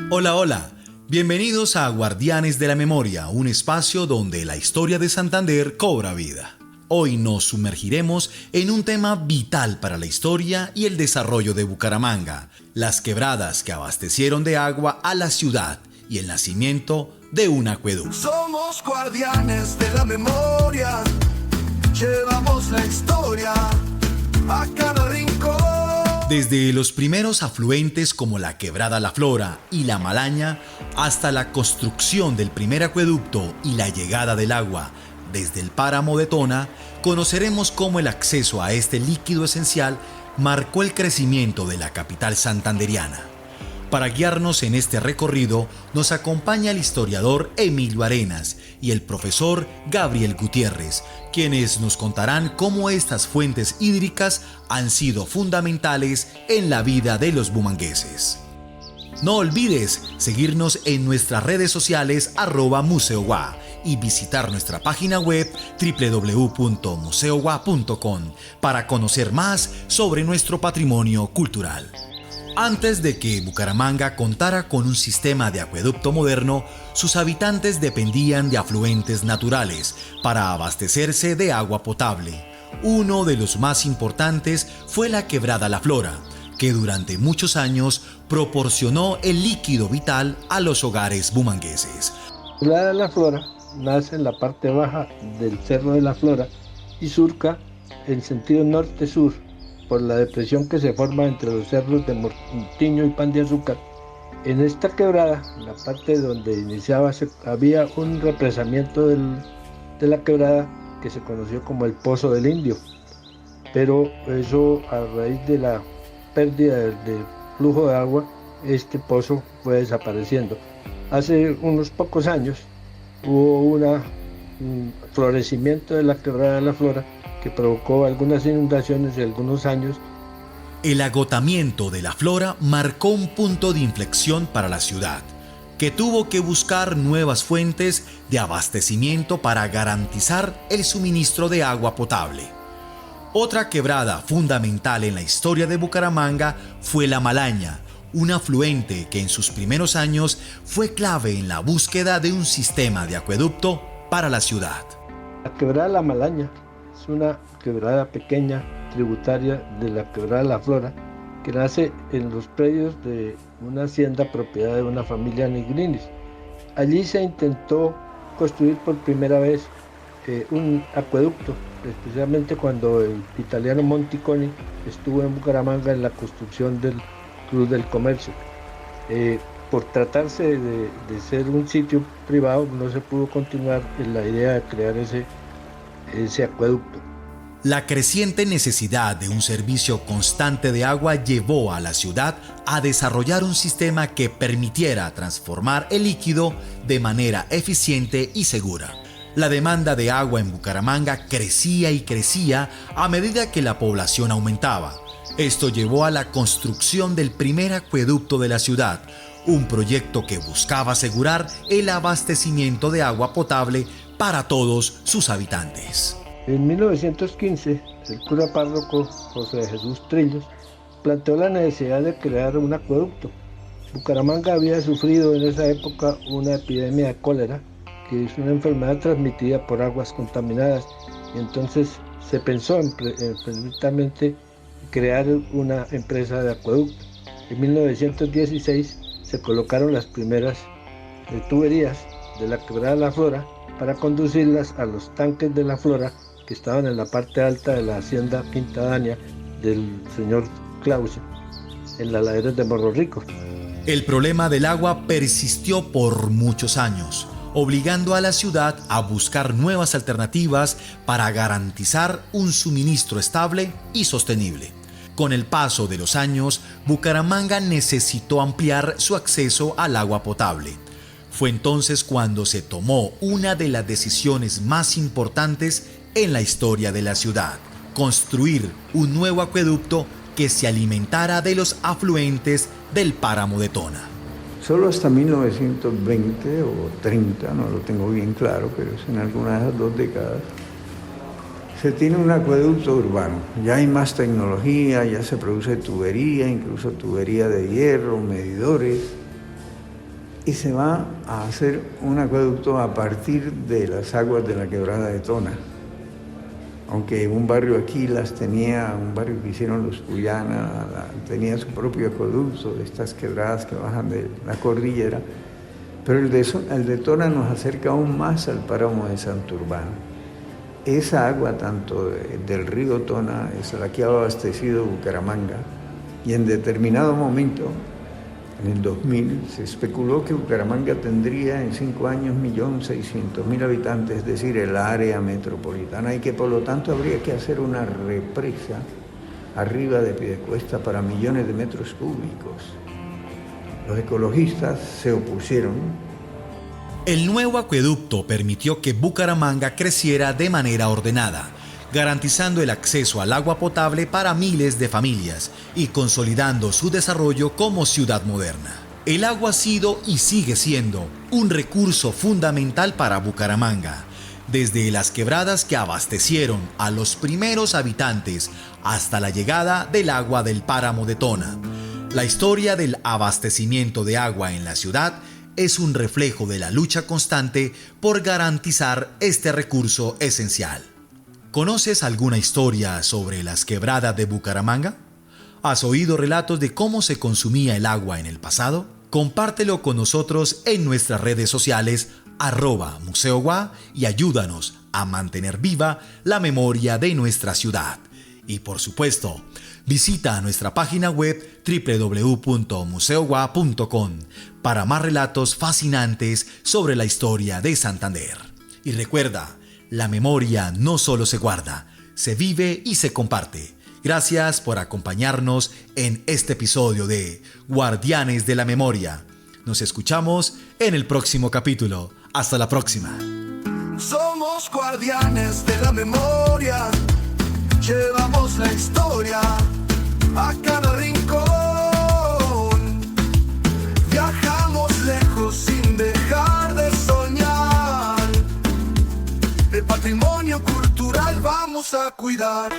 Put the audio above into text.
Hola, hola. Bienvenidos a Guardianes de la Memoria, un espacio donde la historia de Santander cobra vida. Hoy nos sumergiremos en un tema vital para la historia y el desarrollo de Bucaramanga, las quebradas que abastecieron de agua a la ciudad y el nacimiento de un acueducto. Somos guardianes de la memoria, llevamos la historia a cada rincón. Desde los primeros afluentes como la Quebrada La Flora y la Malaña, hasta la construcción del primer acueducto y la llegada del agua desde el páramo de Tona, conoceremos cómo el acceso a este líquido esencial marcó el crecimiento de la capital santanderiana. Para guiarnos en este recorrido, nos acompaña el historiador Emilio Arenas y el profesor Gabriel Gutiérrez, quienes nos contarán cómo estas fuentes hídricas han sido fundamentales en la vida de los bumangueses. No olvides seguirnos en nuestras redes sociales @museogua y visitar nuestra página web www.museogua.com para conocer más sobre nuestro patrimonio cultural. Antes de que Bucaramanga contara con un sistema de acueducto moderno, sus habitantes dependían de afluentes naturales para abastecerse de agua potable. Uno de los más importantes fue la Quebrada La Flora, que durante muchos años proporcionó el líquido vital a los hogares bumangueses. La Quebrada de La Flora nace en la parte baja del Cerro de la Flora y surca en sentido norte-sur por la depresión que se forma entre los cerros de Montiño y Pan de Azúcar. En esta quebrada, en la parte donde iniciaba, había un represamiento de la quebrada que se conoció como el Pozo del Indio, pero eso, a raíz de la pérdida del flujo de agua, este pozo fue desapareciendo. Hace unos pocos años hubo un florecimiento de la Quebrada de la Flora que provocó algunas inundaciones de algunos años. El agotamiento de la flora marcó un punto de inflexión para la ciudad, que tuvo que buscar nuevas fuentes de abastecimiento para garantizar el suministro de agua potable. Otra quebrada fundamental en la historia de Bucaramanga fue la Malaña, un afluente que en sus primeros años fue clave en la búsqueda de un sistema de acueducto para la ciudad. La Quebrada de la Malaña es una quebrada pequeña, tributaria de la Quebrada de la Flora, que nace en los predios de una hacienda propiedad de una familia Negrinis. Allí se intentó construir por primera vez un acueducto, especialmente cuando el italiano Monticoni estuvo en Bucaramanga en la construcción del Club del Comercio. Por tratarse de ser un sitio privado, no se pudo continuar en la idea de crear ese acueducto. La creciente necesidad de un servicio constante de agua llevó a la ciudad a desarrollar un sistema que permitiera transformar el líquido de manera eficiente y segura. La demanda de agua en Bucaramanga crecía y crecía a medida que la población aumentaba. Esto llevó a la construcción del primer acueducto de la ciudad, un proyecto que buscaba asegurar el abastecimiento de agua potable para todos sus habitantes. En 1915, el cura párroco José Jesús Trillos planteó la necesidad de crear un acueducto. Bucaramanga había sufrido en esa época una epidemia de cólera, que es una enfermedad transmitida por aguas contaminadas, y entonces se pensó en precisamente crear una empresa de acueducto. En 1916 se colocaron las primeras tuberías de la Quebrada de la Flora para conducirlas a los tanques de la Flora que estaban en la parte alta de la hacienda Pintadania del señor Clausen, en las laderas de Morro Rico. El problema del agua persistió por muchos años, obligando a la ciudad a buscar nuevas alternativas para garantizar un suministro estable y sostenible. Con el paso de los años, Bucaramanga necesitó ampliar su acceso al agua potable. Fue entonces cuando se tomó una de las decisiones más importantes en la historia de la ciudad: construir un nuevo acueducto que se alimentara de los afluentes del páramo de Tona. Solo hasta 1920 o 30, no lo tengo bien claro, pero es en alguna de esas dos décadas, se tiene un acueducto urbano. Ya hay más tecnología, ya se produce tubería, incluso tubería de hierro, medidores, y se va a hacer un acueducto a partir de las aguas de la quebrada de Tona. Aunque un barrio aquí las tenía, un barrio que hicieron los Cuyana, tenía su propio acueducto de estas quebradas que bajan de la cordillera, pero el de Tona nos acerca aún más al páramo de Santurbán. Esa agua, tanto del río Tona, es la que ha abastecido Bucaramanga, y en determinado momento, en el 2000, se especuló que Bucaramanga tendría en 5 años 1.600.000 habitantes, es decir, el área metropolitana, y que por lo tanto habría que hacer una represa arriba de Piedecuesta para millones de metros cúbicos. Los ecologistas se opusieron. El nuevo acueducto permitió que Bucaramanga creciera de manera ordenada, garantizando el acceso al agua potable para miles de familias y consolidando su desarrollo como ciudad moderna. El agua ha sido y sigue siendo un recurso fundamental para Bucaramanga, desde las quebradas que abastecieron a los primeros habitantes hasta la llegada del agua del páramo de Tona. La historia del abastecimiento de agua en la ciudad es un reflejo de la lucha constante por garantizar este recurso esencial. ¿Conoces alguna historia sobre las quebradas de Bucaramanga? ¿Has oído relatos de cómo se consumía el agua en el pasado? Compártelo con nosotros en nuestras redes sociales @Museo Guá y ayúdanos a mantener viva la memoria de nuestra ciudad. Y por supuesto, visita nuestra página web www.museogua.com para más relatos fascinantes sobre la historia de Santander. Y recuerda, la memoria no solo se guarda, se vive y se comparte. Gracias por acompañarnos en este episodio de Guardianes de la Memoria. Nos escuchamos en el próximo capítulo. Hasta la próxima. Somos guardianes de la memoria, llevamos la historia a cada rincón. Viajamos lejos sin dejar de soñar. El patrimonio cultural vamos a cuidar.